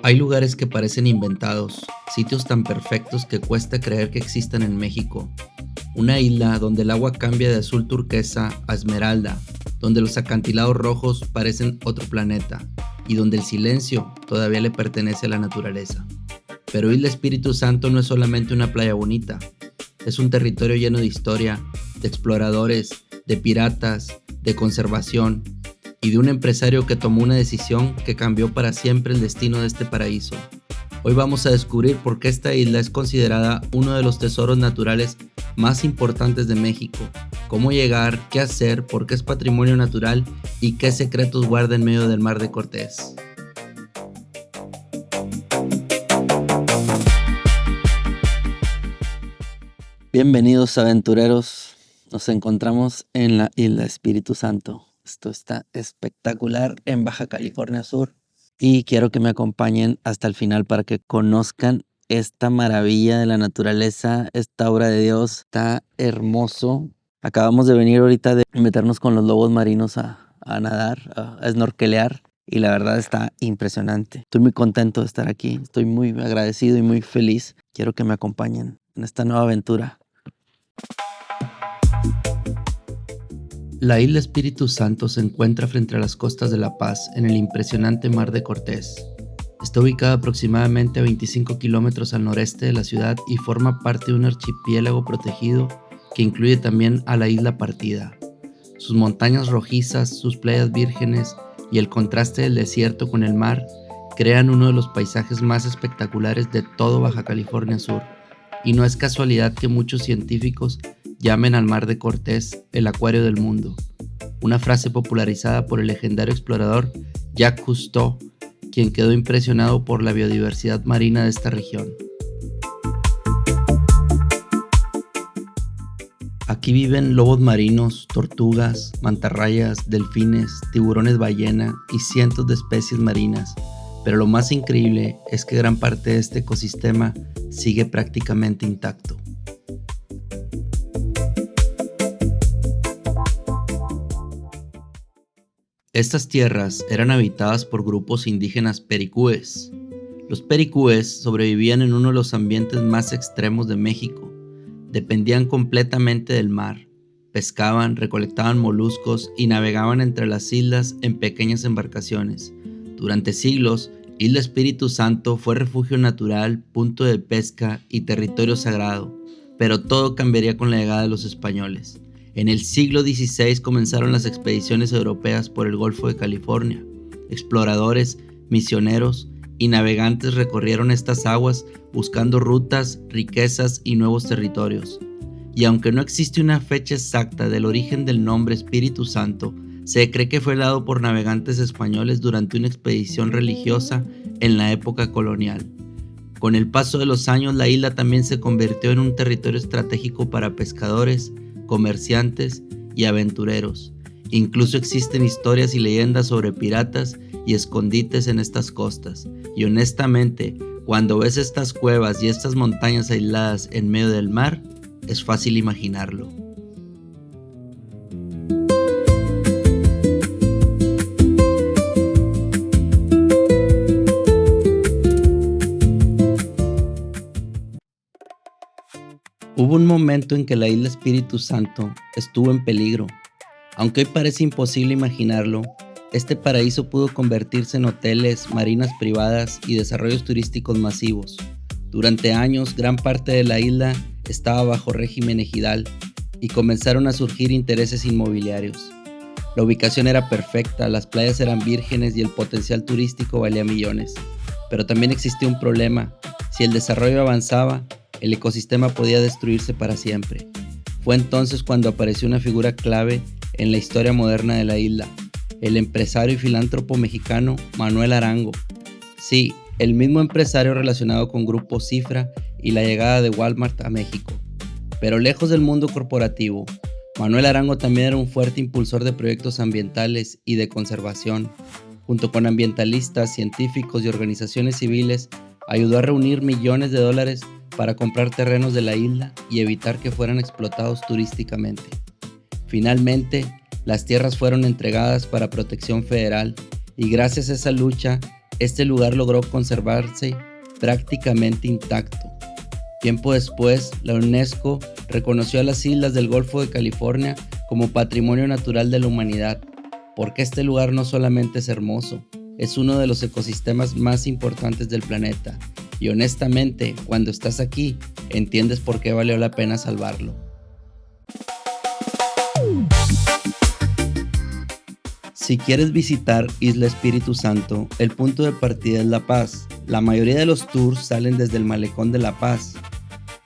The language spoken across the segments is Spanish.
Hay lugares que parecen inventados, sitios tan perfectos que cuesta creer que existan en México. Una isla donde el agua cambia de azul turquesa a esmeralda, donde los acantilados rojos parecen otro planeta y donde el silencio todavía le pertenece a la naturaleza. Pero Isla Espíritu Santo no es solamente una playa bonita, es un territorio lleno de historia, de exploradores, de piratas, de conservación y de un empresario que tomó una decisión que cambió para siempre el destino de este paraíso. Hoy vamos a descubrir por qué esta isla es considerada uno de los tesoros naturales más importantes de México, cómo llegar, qué hacer, por qué es patrimonio natural y qué secretos guarda en medio del Mar de Cortés. Bienvenidos aventureros, nos encontramos en la Isla Espíritu Santo. Esto está espectacular en Baja California Sur y quiero que me acompañen hasta el final para que conozcan esta maravilla de la naturaleza, esta obra de Dios. Está hermoso. Acabamos de venir ahorita de meternos con los lobos marinos a nadar, a snorkelear y la verdad está impresionante. Estoy muy contento de estar aquí, estoy muy agradecido y muy feliz. Quiero que me acompañen en esta nueva aventura. La Isla Espíritu Santo se encuentra frente a las costas de La Paz, en el impresionante Mar de Cortés. Está ubicada aproximadamente a 25 kilómetros al noreste de la ciudad y forma parte de un archipiélago protegido que incluye también a la Isla Partida. Sus montañas rojizas, sus playas vírgenes y el contraste del desierto con el mar crean uno de los paisajes más espectaculares de todo Baja California Sur. Y no es casualidad que muchos científicos llamen al Mar de Cortés el acuario del mundo, una frase popularizada por el legendario explorador Jacques Cousteau, quien quedó impresionado por la biodiversidad marina de esta región. Aquí viven lobos marinos, tortugas, mantarrayas, delfines, tiburones ballena y cientos de especies marinas, pero lo más increíble es que gran parte de este ecosistema sigue prácticamente intacto. Estas tierras eran habitadas por grupos indígenas pericúes. Los pericúes sobrevivían en uno de los ambientes más extremos de México. Dependían completamente del mar. Pescaban, recolectaban moluscos y navegaban entre las islas en pequeñas embarcaciones. Durante siglos, Isla Espíritu Santo fue refugio natural, punto de pesca y territorio sagrado. Pero todo cambiaría con la llegada de los españoles. En el siglo XVI comenzaron las expediciones europeas por el Golfo de California. Exploradores, misioneros y navegantes recorrieron estas aguas buscando rutas, riquezas y nuevos territorios. Y aunque no existe una fecha exacta del origen del nombre Espíritu Santo, se cree que fue dado por navegantes españoles durante una expedición religiosa en la época colonial. Con el paso de los años, la isla también se convirtió en un territorio estratégico para pescadores, comerciantes y aventureros. Incluso existen historias y leyendas sobre piratas y escondites en estas costas. Y honestamente, cuando ves estas cuevas y estas montañas aisladas en medio del mar, es fácil imaginarlo. Hubo un momento en que la Isla Espíritu Santo estuvo en peligro. Aunque hoy parece imposible imaginarlo, este paraíso pudo convertirse en hoteles, marinas privadas y desarrollos turísticos masivos. Durante años, gran parte de la isla estaba bajo régimen ejidal y comenzaron a surgir intereses inmobiliarios. La ubicación era perfecta, las playas eran vírgenes y el potencial turístico valía millones. Pero también existía un problema: si el desarrollo avanzaba, el ecosistema podía destruirse para siempre. Fue entonces cuando apareció una figura clave en la historia moderna de la isla, el empresario y filántropo mexicano Manuel Arango. Sí, el mismo empresario relacionado con Grupo Cifra y la llegada de Walmart a México. Pero lejos del mundo corporativo, Manuel Arango también era un fuerte impulsor de proyectos ambientales y de conservación. Junto con ambientalistas, científicos y organizaciones civiles, ayudó a reunir millones de dólares para comprar terrenos de la isla y evitar que fueran explotados turísticamente. Finalmente, las tierras fueron entregadas para protección federal y gracias a esa lucha, Este lugar logró conservarse prácticamente intacto. Tiempo después, la UNESCO reconoció a las islas del Golfo de California como Patrimonio Natural de la Humanidad, porque este lugar no solamente es hermoso, es uno de los ecosistemas más importantes del planeta, y honestamente, cuando estás aquí, entiendes por qué valió la pena salvarlo. Si quieres visitar Isla Espíritu Santo, el punto de partida es La Paz. La mayoría de los tours salen desde el Malecón de La Paz.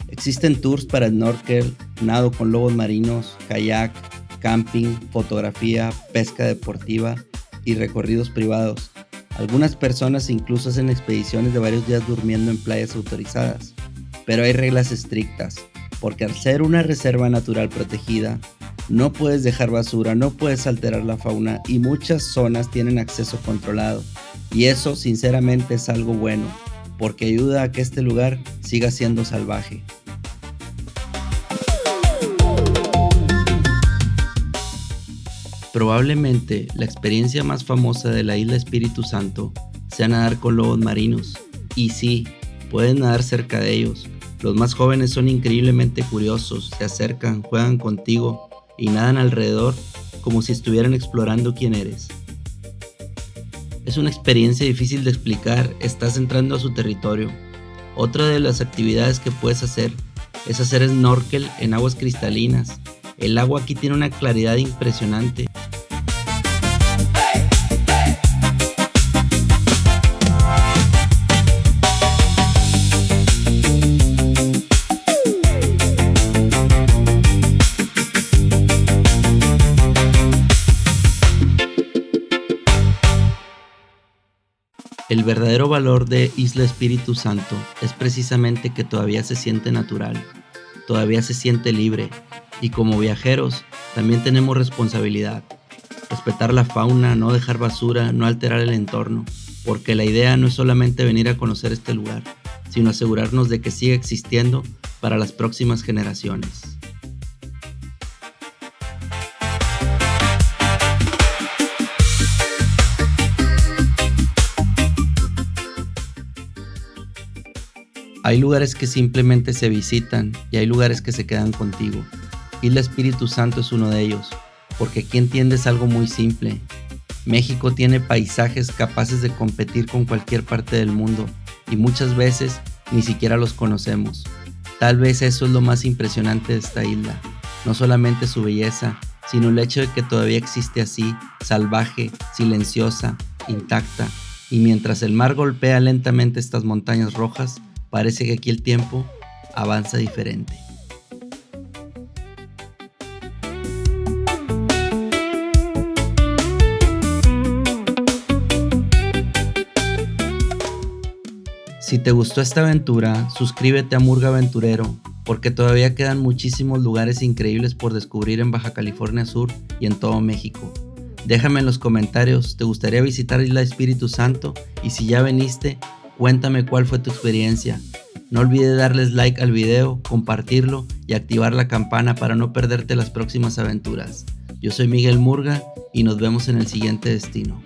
Existen tours para snorkel, nado con lobos marinos, kayak, camping, fotografía, pesca deportiva y recorridos privados. Algunas personas incluso hacen expediciones de varios días durmiendo en playas autorizadas. Pero hay reglas estrictas, porque al ser una reserva natural protegida, no puedes dejar basura, no puedes alterar la fauna y muchas zonas tienen acceso controlado. Y eso sinceramente es algo bueno, porque ayuda a que este lugar siga siendo salvaje. Probablemente la experiencia más famosa de la isla Espíritu Santo sea nadar con lobos marinos. Y sí, puedes nadar cerca de ellos. Los más jóvenes son increíblemente curiosos, se acercan, juegan contigo y nadan alrededor como si estuvieran explorando quién eres. Es una experiencia difícil de explicar, estás entrando a su territorio. Otra de las actividades que puedes hacer es hacer snorkel en aguas cristalinas. El agua aquí tiene una claridad impresionante. El verdadero valor de Isla Espíritu Santo es precisamente que todavía se siente natural, todavía se siente libre, y como viajeros también tenemos responsabilidad. Respetar la fauna, no dejar basura, no alterar el entorno, porque la idea no es solamente venir a conocer este lugar, sino asegurarnos de que siga existiendo para las próximas generaciones. Hay lugares que simplemente se visitan y hay lugares que se quedan contigo. Isla Espíritu Santo es uno de ellos, porque aquí entiendes algo muy simple. México tiene paisajes capaces de competir con cualquier parte del mundo y muchas veces ni siquiera los conocemos. Tal vez eso es lo más impresionante de esta isla, no solamente su belleza, sino el hecho de que todavía existe así, salvaje, silenciosa, intacta, y mientras el mar golpea lentamente estas montañas rojas, parece que aquí el tiempo avanza diferente. Si te gustó esta aventura, suscríbete a Murga Aventurero, porque todavía quedan muchísimos lugares increíbles por descubrir en Baja California Sur y en todo México. Déjame en los comentarios, ¿te gustaría visitar Isla Espíritu Santo? Y si ya viniste, cuéntame cuál fue tu experiencia. No olvides darles like al video, compartirlo y activar la campana para no perderte las próximas aventuras. Yo soy Miguel Murga y nos vemos en el siguiente destino.